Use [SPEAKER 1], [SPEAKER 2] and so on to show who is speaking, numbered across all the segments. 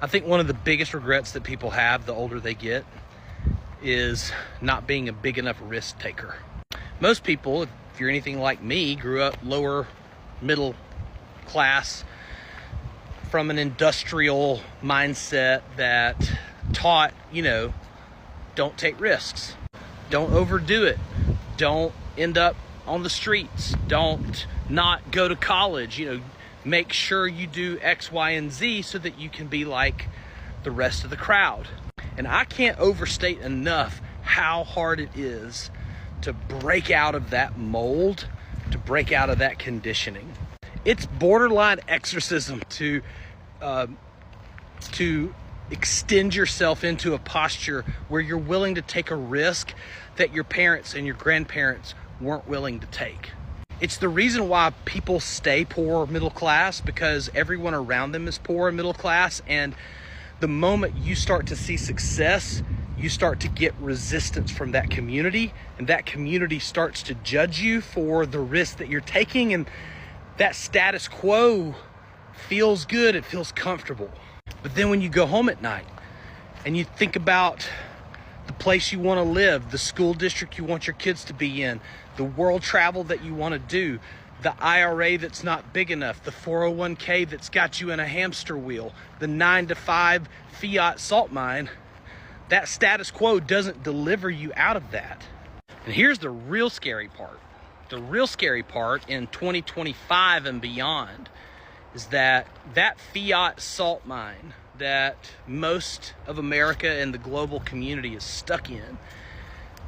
[SPEAKER 1] I think one of the biggest regrets that people have the older they get is not being a big enough risk taker. Most people, if you're anything like me, grew up lower middle class from an industrial mindset that taught, don't take risks, don't overdo it, don't end up on the streets, don't not go to college, make sure you do X, Y, and Z so that you can be like the rest of the crowd. And I can't overstate enough how hard it is to break out of that mold, to break out of that conditioning. It's borderline exorcism to extend yourself into a posture where you're willing to take a risk that your parents and your grandparents weren't willing to take. It's the reason why people stay poor or middle class, because everyone around them is poor and middle class. And the moment you start to see success, you start to get resistance from that community, and that community starts to judge you for the risk that you're taking. And that status quo feels good, it feels comfortable. But then when you go home at night and you think about the place you want to live, the school district you want your kids to be in, the world travel that you want to do, the IRA that's not big enough, the 401k that's got you in a hamster wheel, the 9-to-5 fiat salt mine, that status quo doesn't deliver you out of that. And here's the real scary part. The real scary part in 2025 and beyond is that fiat salt mine that most of America and the global community is stuck in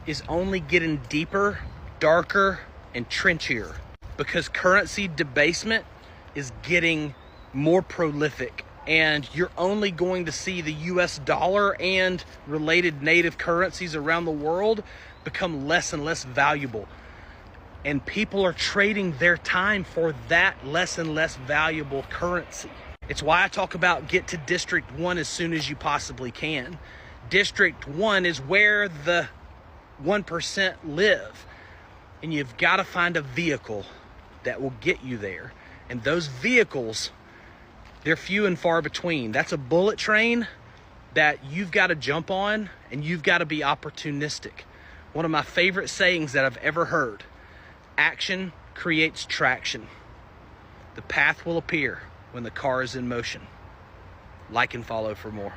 [SPEAKER 1] is only getting deeper, darker, and trenchier, because currency debasement is getting more prolific, and you're only going to see the US dollar and related native currencies around the world become less and less valuable. And people are trading their time for that less and less valuable currency. It's why I talk about get to District 1 as soon as you possibly can. District 1 is where the 1% live. And you've got to find a vehicle that will get you there. And those vehicles, they're few and far between. That's a bullet train that you've got to jump on, and you've got to be opportunistic. One of my favorite sayings that I've ever heard: action creates traction. The path will appear when the car is in motion. Like and follow for more.